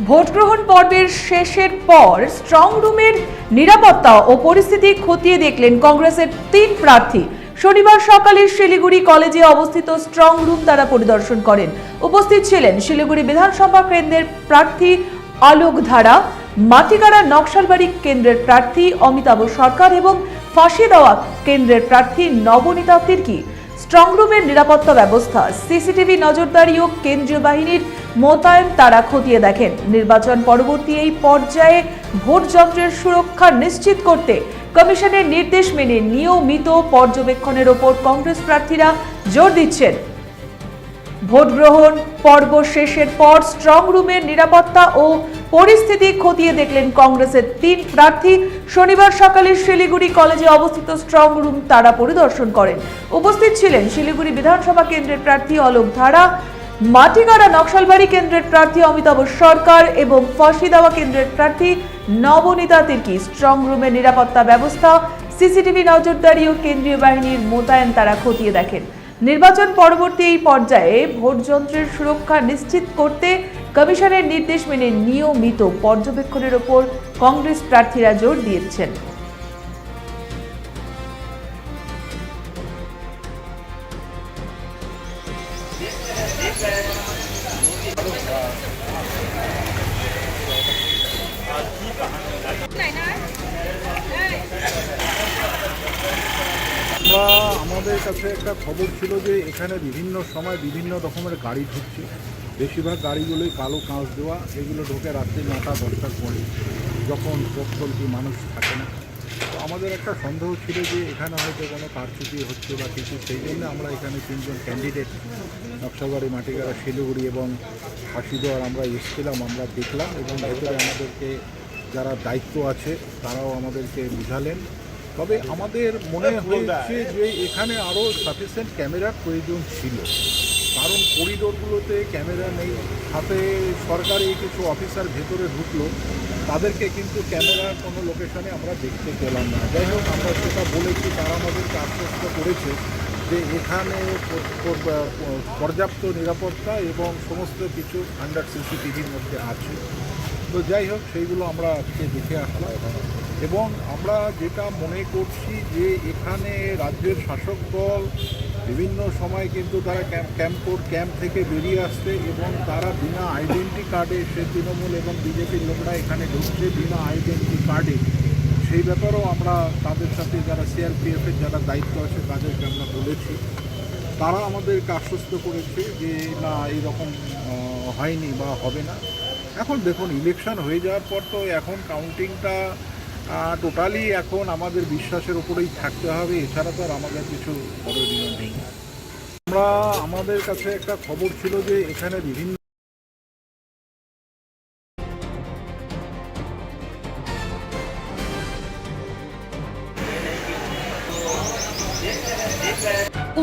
Vote গ্রহণ পর্বের শেষের পর স্ট্রং রুমের নিরাপত্তা ও পরিস্থিতি খতিয়ে দেখলেন কংগ্রেসের 3 প্রার্থী। শনিবার সকালে শিলিগুড়ি কলেজে অবস্থিত স্ট্রং রুম তারা পরিদর্শন করেন। উপস্থিত ছিলেন শিলিগুড়ি বিধানসভা কেন্দ্রের প্রার্থী আলোক ধারা, মাটিগাড়া নকশালবাড়ি কেন্দ্রের প্রার্থী অমিতাভ সরকার এবং ফাঁসি দেওয়া কেন্দ্রের প্রার্থী নবনীতা তির্কি। স্ট্রং রুমের নিরাপত্তা ব্যবস্থা, সিসিটিভি নজরদারি ও কেন্দ্রীয় বাহিনীর মোতায়েন তারা খতিয়ে দেখেন। নির্বাচন পরবর্তী এই পর্যায়ে ভোট যন্ত্রের সুরক্ষা নিশ্চিত করতে কমিশনের নির্দেশ মেনে নিয়মিত পর্যবেক্ষণের ওপর কংগ্রেস প্রার্থীরা জোর দিচ্ছেন। ভোট গ্রহণ পর্ব শেষের পর স্ট্রং রুমের নিরাপত্তা ও পরিস্থিতি খতিয়ে দেখলেন কংগ্রেসের 3 প্রার্থী। শনিবার সকালে শিলিগুড়ি কলেজে অবস্থিত স্ট্রং রুম তারা পরিদর্শন করেন। উপস্থিত ছিলেন শিলিগুড়ি বিধানসভা কেন্দ্রের প্রার্থী অলোক ধারা, মাটিগাড়া নকশালবাড়ি কেন্দ্রের প্রার্থী অমিতাভ সরকার এবং ফাঁসি দেওয়া কেন্দ্রের প্রার্থী নবনীতা তির্কি। স্ট্রং রুমের নিরাপত্তা ব্যবস্থা, সিসিটিভি নজরদারি ও কেন্দ্রীয় বাহিনীর মোতায়েন তারা খতিয়ে দেখেন। নির্বাচন পরবর্তী এই পর্যায়ে ভোট যন্ত্রের সুরক্ষা নিশ্চিত করতে কমিশনের নির্দেশ মেনে নিয়মিত পর্যবেক্ষণের ওপর কংগ্রেস প্রার্থীরা জোর দিয়েছেন। আমাদের কাছে একটা খবর ছিল যে এখানে বিভিন্ন সময় বিভিন্ন রকমের গাড়ি ঢুকছে। বেশিরভাগ গাড়িগুলোই কালো কাঁচ দেওয়া, এগুলো ঢোকে রাত্রি 9টা 10টার পরে, যখন চলতি মানুষ থাকে না। তো আমাদের একটা সন্দেহ ছিল যে এখানে হয়তো কোনো কারচুপি হচ্ছে বা কিছু, সেই জন্য আমরা এখানে 3 জন ক্যান্ডিডেট নকশালবাড়ি, মাটিগাড়া, শিলিগুড়ি এবং ফাঁসিদেওয়ার আমরা এসেছিলাম, আমরা দেখলাম এবং ভেতরে আমাদেরকে যারা দায়িত্ব আছে তারাও আমাদেরকে বুঝালেন। তবে আমাদের মনে হচ্ছে যে এখানে আরও সাফিসিয়েন্ট ক্যামেরার প্রয়োজন ছিল, কারণ করিডোরগুলোতে ক্যামেরা নেই। সাথে সরকারি কিছু অফিসার ভেতরে ঢুকলো, তাদেরকে কিন্তু ক্যামেরার কোনো লোকেশনে আমরা দেখতে পেলাম না। যাই হোক, আমরা সেটা বলেছি, তারা আমাদেরকে আশ্বস্ত করেছে যে এখানে পর্যাপ্ত নিরাপত্তা এবং সমস্ত কিছু আন্ডার সিসিটিভির মধ্যে আছে। তো যাই হোক, সেইগুলো আমরা আজকে দেখে আসলাম এবং আমরা যেটা মনে করছি যে এখানে রাজ্যের শাসক দল বিভিন্ন সময় কিন্তু তারা ক্যাম্প থেকে বেরিয়ে আসছে এবং তারা বিনা আইডেন্টি কার্ডে, সে তৃণমূল এবং বিজেপির লোকরা এখানে ঢুকছে বিনা আইডেন্টি কার্ডে। সেই ব্যাপারেও আমরা তাদের সাথে যারা সিআরপিএফের যারা দায়িত্ব আছে তাদেরকে আমরা বলেছি, তারা আমাদেরকে আশ্বস্ত করেছে যে না, এইরকম হয়নি বা হবে না। এখন দেখুন, ইলেকশন হয়ে যাওয়ার পর তো এখন কাউন্টিংটা টোটালি এখন আমাদের বিশ্বাসের উপরেই থাকতে হবে, এছাড়া তো আর আমাদের কিছু করণীয় নেই। আমাদের কাছে একটা খবর ছিল যে এখানে বিভিন্ন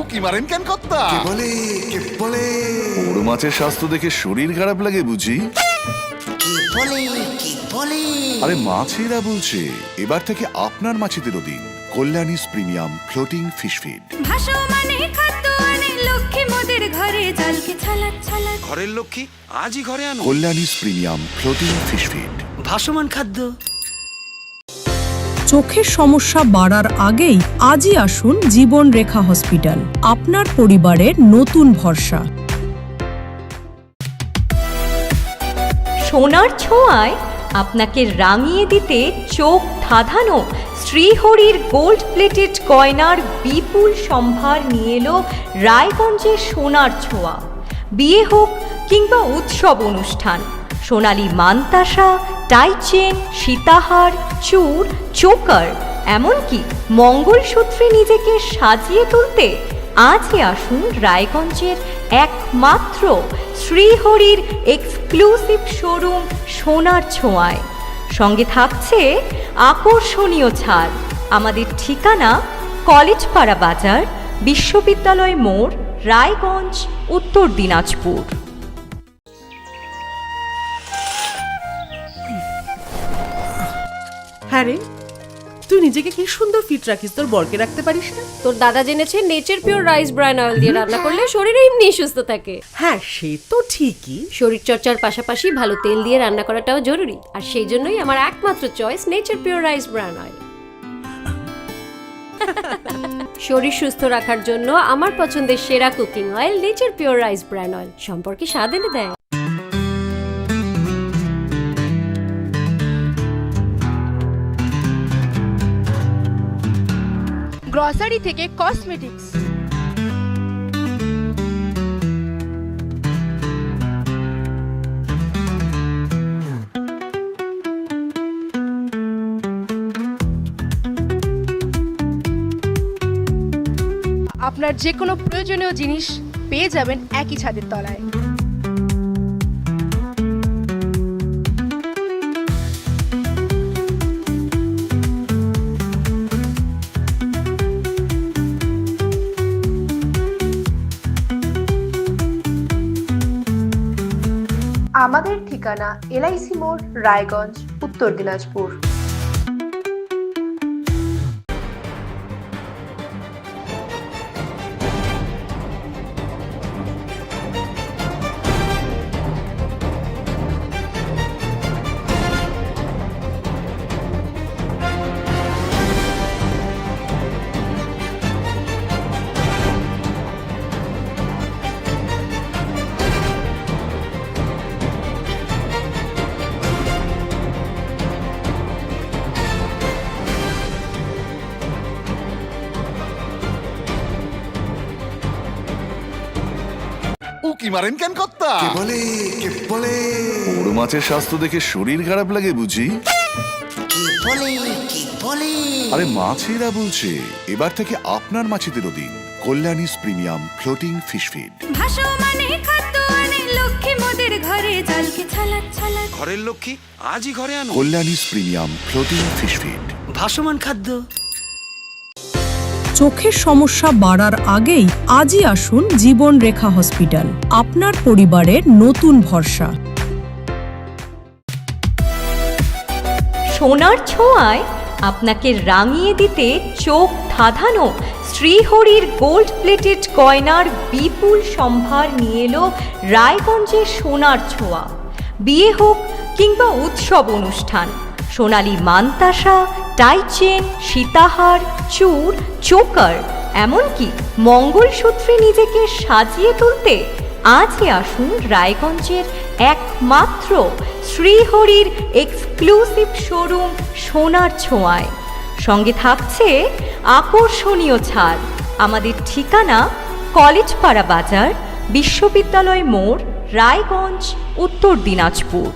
উকি মারেন কেন কর্তা? বলে বড় মাছের স্বাস্থ্য দেখে শরীর খারাপ লাগে বুঝি? আরে মাছেরা বলছে, এবার থেকে আপনার মাছেদেরও দিন কল্যাণীস প্রিমিয়াম ফ্লোটিং ফিশ ফিড। ঘরের লক্ষ্মী আজই ঘরে আনো কল্যাণীস প্রিমিয়াম ফ্লোটিং ফিশ ফিড, ভাসমান খাদ্য। চোখের সমস্যা বাড়ার আগেই আজই আসুন জীবন রেখা হসপিটাল, আপনার পরিবারের নতুন ভরসা। সোনার ছোঁয়ায় আপনাকে রাঙিয়ে দিতে চোখ ধাঁধানো শ্রীহরির গোল্ড প্লেটেড গয়নার বিপুল সম্ভার নিয়ে এলো রায়গঞ্জের সোনার ছোঁয়া। বিয়ে হোক কিংবা উৎসব অনুষ্ঠান, সোনালী মানতাসা, টাইচেন, সীতাহার, চূড়, চোকার, এমনকি মঙ্গলসূত্রে নিজেকে সাজিয়ে তুলতে আজই আসুন রায়গঞ্জের একমাত্র শ্রীহরির এক্সক্লুসিভ শোরুম সোনার ছোঁয়ায়। সঙ্গে থাকছে আকর্ষণীয় ছাড়। আমাদের ঠিকানা কলেজপাড়া বাজার, বিশ্ববিদ্যালয় মোড়, রায়গঞ্জ, উত্তর দিনাজপুর। হ্যাঁ রে, তুই নিজেকে কি সুন্দর ফিট রাখিস, তোর বরকে রাখতে পারিস না? তোর দাদা জেনেছে nature pure rice bran oil দিয়ে রান্না করলে শরীর এমনি সুস্থ থাকে। হ্যাঁ, সে তো ঠিকই। শরীর চর্চার পাশাপাশি ভালো তেল দিয়ে রান্না করাটাও জরুরি, আর সেই জন্যই আমার একমাত্র choice nature pure rice bran oil. শরীর সুস্থ রাখার জন্য আমার পছন্দের সেরা cooking oil nature pure rice bran oil, সম্পর্কে স্বাদ এনে দেয়। গ্রসারি থেকে কসমেটিক্স, আপনার যে কোনো প্রয়োজনীয় জিনিস পেয়ে যাবেন একই ছাদের তলায়। আমাদের ঠিকানা LIC মোড়, রায়গঞ্জ, উত্তর দিনাজপুর। উকি মারেন কেন কর্তা? বড় মাছের স্বাস্থ্য দেখে শরীর খারাপ লাগে বুঝি? আরে মাছেরা বলছে, এবার থেকে আপনার মাছেদেরও দিন কল্যাণীস প্রিমিয়াম ফ্লোটিং ফিশ ফিড। ঘরের লক্ষ্মী আজই ঘরে আনুন। কল্যাণীস প্রিমিয়াম ফ্লোটিং ফিশ ফিড। ভাসমান খাদ্য। চোখের সমস্যা বাড়ার আগেই আজই আসুন জীবন রেখা হসপিটাল, আপনার পরিবারের নতুন ভরসা। সোনার ছোঁয়ায় আপনাকে রাঙিয়ে দিতে চোখ ধাঁধানো শ্রীহরির গোল্ড প্লেটেড গয়নার বিপুল সম্ভার নিয়ে এলো রায়গঞ্জের সোনার ছোঁয়া। বিয়ে হোক কিংবা উৎসব অনুষ্ঠান, সোনালী মানতাসা, টাইচেন, সীতাহার, চূড়, চোকার, এমনকি মঙ্গলসূত্রে নিজেকে সাজিয়ে তুলতে আজই আসুন রায়গঞ্জের একমাত্র শ্রীহরির এক্সক্লুসিভ শোরুম সোনার ছোঁয়ায়। সঙ্গে থাকছে আকর্ষণীয় ছাড়। আমাদের ঠিকানা কলেজপাড়া বাজার, বিশ্ববিদ্যালয় মোড়, রায়গঞ্জ, উত্তর দিনাজপুর।